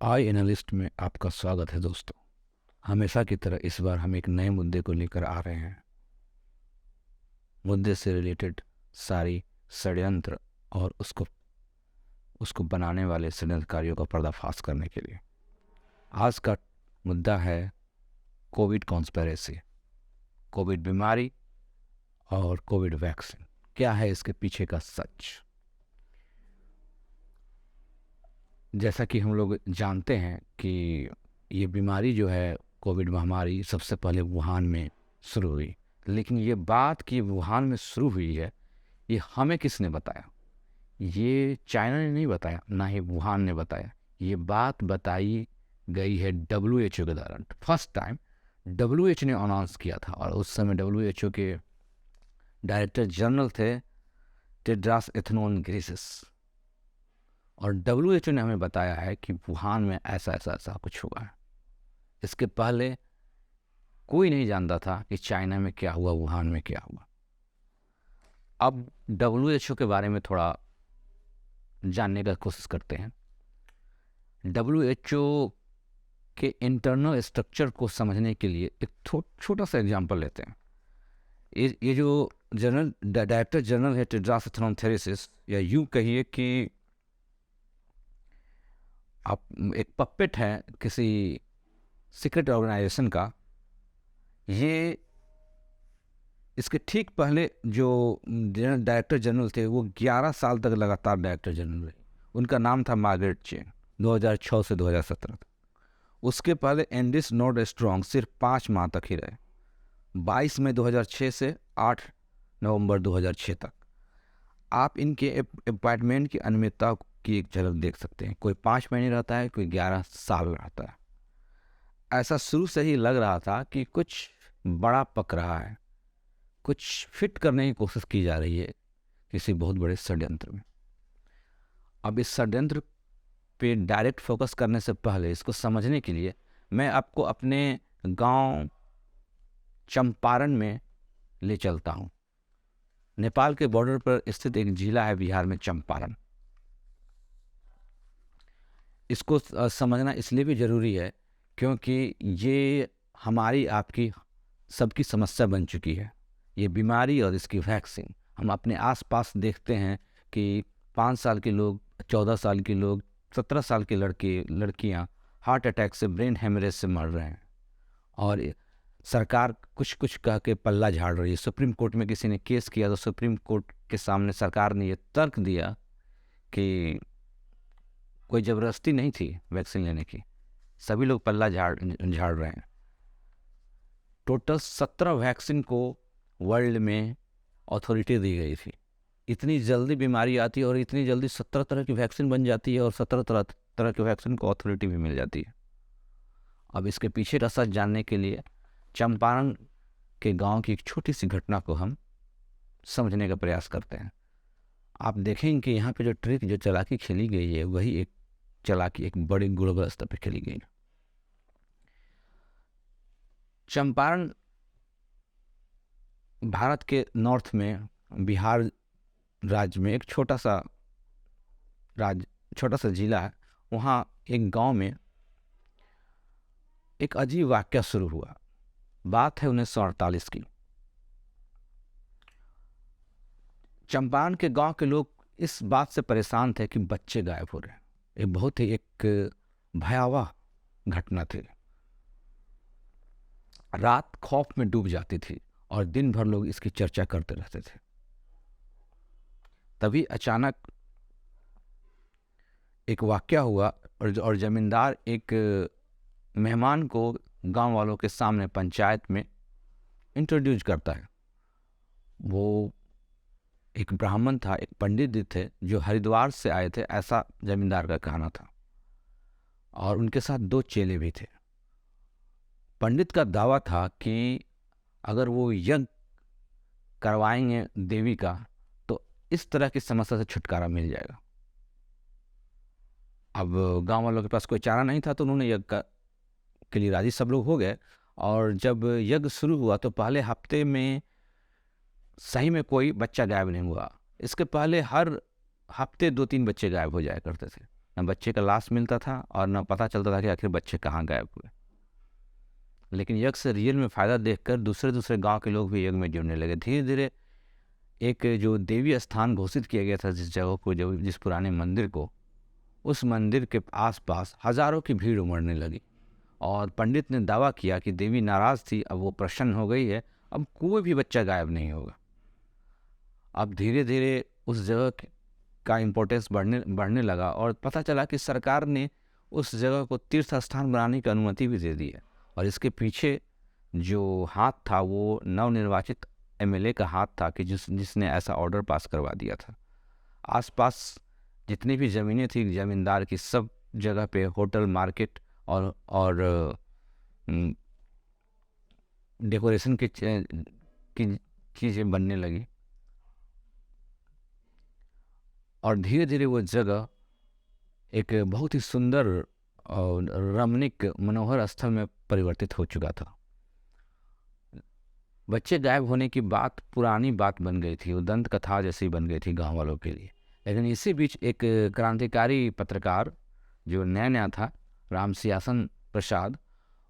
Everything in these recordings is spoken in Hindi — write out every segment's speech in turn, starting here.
आई एनालिस्ट में आपका स्वागत है दोस्तों। हमेशा की तरह इस बार हम एक नए मुद्दे को लेकर आ रहे हैं। मुद्दे से रिलेटेड सारी षड्यंत्र और उसको उसको बनाने वाले षड्यंत्रकारियों का पर्दाफाश करने के लिए आज का मुद्दा है कोविड कॉन्स्पिरेसी। कोविड बीमारी और कोविड वैक्सीन, क्या है इसके पीछे का सच। जैसा कि हम लोग जानते हैं कि ये बीमारी जो है, कोविड महामारी, सबसे पहले वुहान में शुरू हुई। लेकिन ये बात कि वुहान में शुरू हुई है, ये हमें किसने बताया? ये चाइना ने नहीं बताया, ना ही वुहान ने बताया। ये बात बताई गई है WHO के द्वारा। फर्स्ट टाइम WHO ने अनाउंस किया था, और उस समय WHO के डायरेक्टर जनरल थे टेड्रास एथनोन घेब्रेयेसस। और WHO ने हमें बताया है कि वुहान में ऐसा ऐसा ऐसा कुछ हुआ है। इसके पहले कोई नहीं जानता था कि चाइना में क्या हुआ, वुहान में क्या हुआ। अब WHO के बारे में थोड़ा जानने का कोशिश करते हैं। WHO के इंटरनल स्ट्रक्चर को समझने के लिए एक छोटा सा एग्जांपल लेते हैं। ये जो डायरेक्टर जनरल है टेड्रास एथनोन घेब्रेयेसस, या यूँ कहिए कि आप एक पपेट है किसी सीक्रेट ऑर्गेनाइजेशन का। ये इसके ठीक पहले जो डायरेक्टर जनरल थे, वो 11 साल तक लगातार डायरेक्टर जनरल रहे। उनका नाम था मार्गरेट चेन, 2006 से 2017 तक। उसके पहले एंडिस नॉर्ड स्ट्रॉन्ग सिर्फ 5 माह तक ही रहे, 22 मई 2006 से 8 नवंबर 2006 तक। आप इनके अपॉइंटमेंट की अनियमितता की एक झलक देख सकते हैं। कोई 5 महीने रहता है, कोई 11 साल रहता है। ऐसा शुरू से ही लग रहा था कि कुछ बड़ा पक रहा है, कुछ फिट करने की कोशिश की जा रही है किसी बहुत बड़े षड्यंत्र में। अब इस षड्यंत्र पे डायरेक्ट फोकस करने से पहले इसको समझने के लिए मैं आपको अपने गांव चंपारण में ले चलता हूं। नेपाल के बॉर्डर पर स्थित एक जिला है बिहार में, चंपारण। इसको समझना इसलिए भी ज़रूरी है क्योंकि ये हमारी आपकी सबकी समस्या बन चुकी है। ये बीमारी और इसकी वैक्सीन हम अपने आसपास देखते हैं कि 5 साल के लोग, 14 साल के लोग, 17 साल के लड़के लड़कियां हार्ट अटैक से, ब्रेन हेमरेज से मर रहे हैं। और सरकार कुछ कुछ कह के पल्ला झाड़ रही है। सुप्रीम कोर्ट में किसी ने केस किया तो सुप्रीम कोर्ट के सामने सरकार ने ये तर्क दिया कि कोई ज़बरदस्ती नहीं थी वैक्सीन लेने की, सभी लोग पल्ला झाड़ रहे हैं। टोटल 17 वैक्सीन को वर्ल्ड में अथॉरिटी दी गई थी। इतनी जल्दी बीमारी आती है और इतनी जल्दी 17 तरह की वैक्सीन बन जाती है, और 17 तरह की वैक्सीन को अथॉरिटी भी मिल जाती है। अब इसके पीछे का सच जानने के लिए चंपारण के गांव की एक छोटी सी घटना को हम समझने का प्रयास करते हैं। आप देखेंगे कि यहाँ पे जो ट्रिक, जो चालाकी खेली गई है, वही एक चालाकी एक बड़े ग्लोबल स्तर पर खेली गई है। चंपारण भारत के नॉर्थ में, बिहार राज्य में एक छोटा सा जिला है। वहाँ एक गांव में एक अजीब वाकया शुरू हुआ। बात है 1948 की। चंपारण के गांव के लोग इस बात से परेशान थे कि बच्चे गायब हो रहे हैं। ये बहुत ही एक भयावह घटना थी। रात खौफ में डूब जाती थी और दिन भर लोग इसकी चर्चा करते रहते थे। तभी अचानक एक वाकया हुआ, और जमींदार एक मेहमान को गांव वालों के सामने पंचायत में इंट्रोड्यूस करता है। वो एक ब्राह्मण था, एक पंडित जी थे जो हरिद्वार से आए थे, ऐसा जमींदार का कहना था। और उनके साथ 2 चेले भी थे। पंडित का दावा था कि अगर वो यज्ञ करवाएंगे देवी का, तो इस तरह की समस्या से छुटकारा मिल जाएगा। अब गांव वालों के पास कोई चारा नहीं था, तो उन्होंने यज्ञ के लिए राजी सब लोग हो गए। और जब यज्ञ शुरू हुआ तो पहले हफ्ते में सही में कोई बच्चा गायब नहीं हुआ। इसके पहले हर हफ्ते 2-3 बच्चे गायब हो जाया करते थे, न बच्चे का लाश मिलता था और न पता चलता था कि आखिर बच्चे कहाँ गायब हुए। लेकिन यज्ञ से रियल में फ़ायदा देखकर दूसरे दूसरे गांव के लोग भी यज्ञ में जुड़ने लगे। धीरे धीरे एक जो देवी स्थान घोषित किया गया था जिस जगह को, जो जिस पुराने मंदिर को, उस मंदिर के आसपास हजारों की भीड़ उमड़ने लगी और पंडित ने दावा किया कि देवी नाराज़ थी, अब वो प्रसन्न हो गई है, अब कोई भी बच्चा गायब नहीं होगा। अब धीरे धीरे उस जगह का इम्पोर्टेंस बढ़ने बढ़ने लगा और पता चला कि सरकार ने उस जगह को तीर्थ स्थान बनाने की अनुमति भी दे दी है। और इसके पीछे जो हाथ था वो नवनिर्वाचित एमएलए का हाथ था कि जिसने ऐसा ऑर्डर पास करवा दिया था। आसपास जितनी भी ज़मीनें थी ज़मींदार की, सब जगह पे होटल, मार्केट और डेकोरेशन की चीज़ें बनने लगी और धीरे धीरे वो जगह एक बहुत ही सुंदर और रमणीक मनोहर स्थल में परिवर्तित हो चुका था। बच्चे गायब होने की बात पुरानी बात बन गई थी, वो दंत कथा जैसी बन गई थी गांव वालों के लिए। लेकिन इसी बीच एक क्रांतिकारी पत्रकार जो नया नया था, राम सियासन प्रसाद,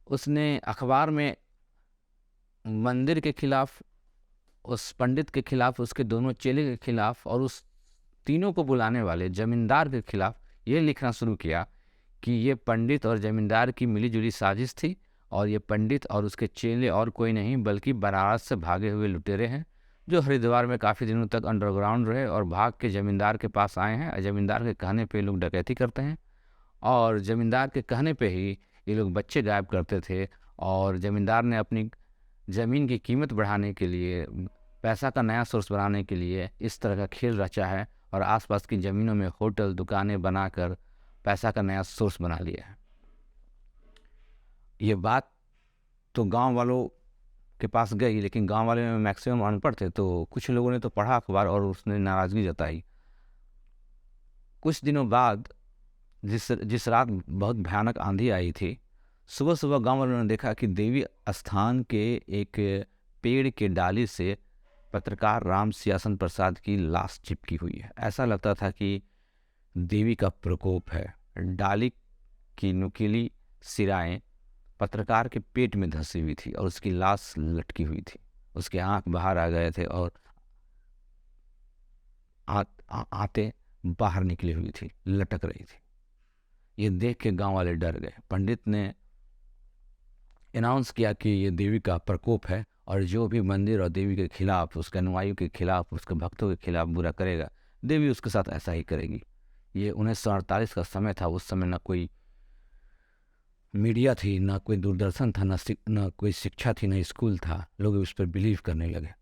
उसने अखबार में मंदिर के खिलाफ, उस पंडित के खिलाफ, उसके दोनों चेले के खिलाफ और उस तीनों को बुलाने वाले जमींदार के खिलाफ ये लिखना शुरू किया कि ये पंडित और जमींदार की मिलीजुली साजिश थी और ये पंडित और उसके चेले और कोई नहीं बल्कि बनारस से भागे हुए लुटेरे हैं जो हरिद्वार में काफ़ी दिनों तक अंडरग्राउंड रहे और भाग के ज़मींदार के पास आए हैं। ज़मींदार के कहने पे लोग डकैती करते हैं और ज़मींदार के कहने पे ही ये लोग बच्चे गायब करते थे और ज़मींदार ने अपनी ज़मीन की कीमत बढ़ाने के लिए, पैसा का नया सोर्स बनाने के लिए इस तरह का खेल रचा है और आसपास की ज़मीनों में होटल, दुकानें बनाकर पैसा का नया सोर्स बना लिया है। ये बात तो गांव वालों के पास गई, लेकिन गांव वाले में मैक्सिमम अनपढ़ थे, तो कुछ लोगों ने तो पढ़ा अखबार और उसने नाराज़गी जताई। कुछ दिनों बाद जिस रात बहुत भयानक आंधी आई थी, सुबह सुबह गांव वालों ने देखा कि देवी स्थान के एक पेड़ के डाली से पत्रकार राम सियासन प्रसाद की लाश चिपकी हुई है। ऐसा लगता था कि देवी का प्रकोप है। डाली की नुकीली सिराएं पत्रकार के पेट में धंसी हुई थी और उसकी लाश लटकी हुई थी। उसके आंख बाहर आ गए थे और आते बाहर निकली हुई थी, लटक रही थी। ये देख के गांव वाले डर गए। पंडित ने अनाउंस किया कि ये देवी का प्रकोप है और जो भी मंदिर और देवी के खिलाफ, उसके अनुयायियों के खिलाफ, उसके भक्तों के खिलाफ बुरा करेगा, देवी उसके साथ ऐसा ही करेगी। ये 1948 का समय था। उस समय ना कोई मीडिया थी, ना कोई दूरदर्शन था, ना कोई शिक्षा थी, ना स्कूल था। लोग उस पर बिलीव करने लगे।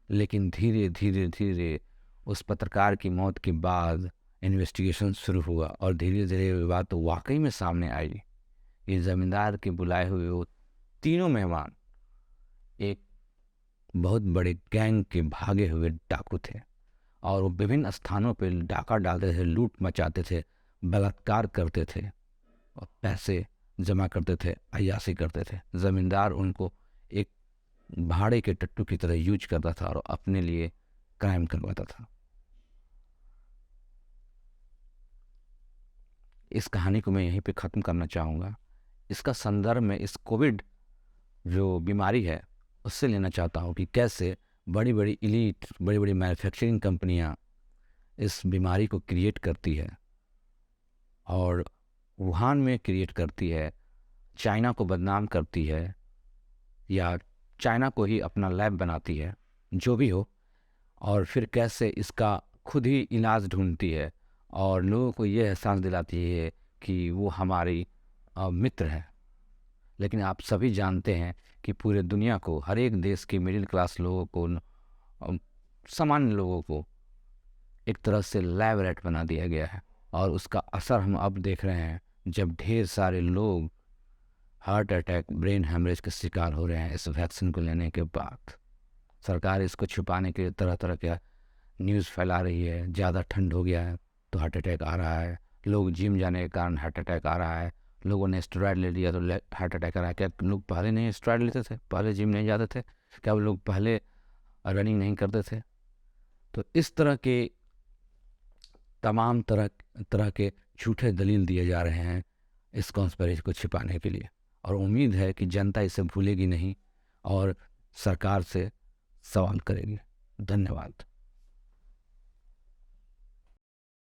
लेकिन धीरे धीरे धीरे उस पत्रकार की मौत के बाद इन्वेस्टिगेशन शुरू हुआ और धीरे धीरे ये बात तो वाकई में सामने आई। ये ज़मींदार के बुलाए हुए वो तीनों मेहमान एक बहुत बड़े गैंग के भागे हुए डाकू थे और वो विभिन्न स्थानों पर डाका डालते थे, लूट मचाते थे, बलात्कार करते थे और पैसे जमा करते थे, अय्याशी करते थे। ज़मींदार उनको एक भाड़े के टट्टू की तरह यूज करता था और अपने लिए क्राइम करवाता था। इस कहानी को मैं यहीं पे ख़त्म करना चाहूँगा। इसका संदर्भ में इस कोविड जो बीमारी है उससे लेना चाहता हूँ कि कैसे बड़ी बड़ी इलीट, बड़ी बड़ी मैन्युफैक्चरिंग कंपनियाँ इस बीमारी को क्रिएट करती है और वुहान में क्रिएट करती है, चाइना को बदनाम करती है या चाइना को ही अपना लैब बनाती है, जो भी हो, और फिर कैसे इसका खुद ही इलाज ढूंढती है और लोगों को ये एहसास दिलाती है कि वो हमारी मित्र है। लेकिन आप सभी जानते हैं कि पूरे दुनिया को, हर एक देश के मिडिल क्लास लोगों को, सामान्य लोगों को एक तरह से लैब रैट बना दिया गया है और उसका असर हम अब देख रहे हैं जब ढेर सारे लोग हार्ट अटैक, ब्रेन हेमरेज के शिकार हो रहे हैं इस वैक्सीन को लेने के बाद। सरकार इसको छुपाने के लिए तरह तरह के न्यूज़ फैला रही है। ज़्यादा ठंड हो गया है तो हार्ट अटैक आ रहा है, लोग जिम जाने के कारण हार्ट अटैक आ रहा है, लोगों ने स्टेरॉयड ले लिया तो हार्ट अटैक आ रहा है। क्या लोग पहले नहीं स्टेरॉयड लेते थे? पहले जिम नहीं जाते थे? क्या वो लोग पहले रनिंग नहीं करते थे? तो इस तरह के तमाम तरह के झूठे दलील दिए जा रहे हैं इस कॉन्स्पिरेसी को छिपाने के लिए। और उम्मीद है कि जनता इसे भूलेगी नहीं और सरकार से सवाल करेगी। धन्यवाद।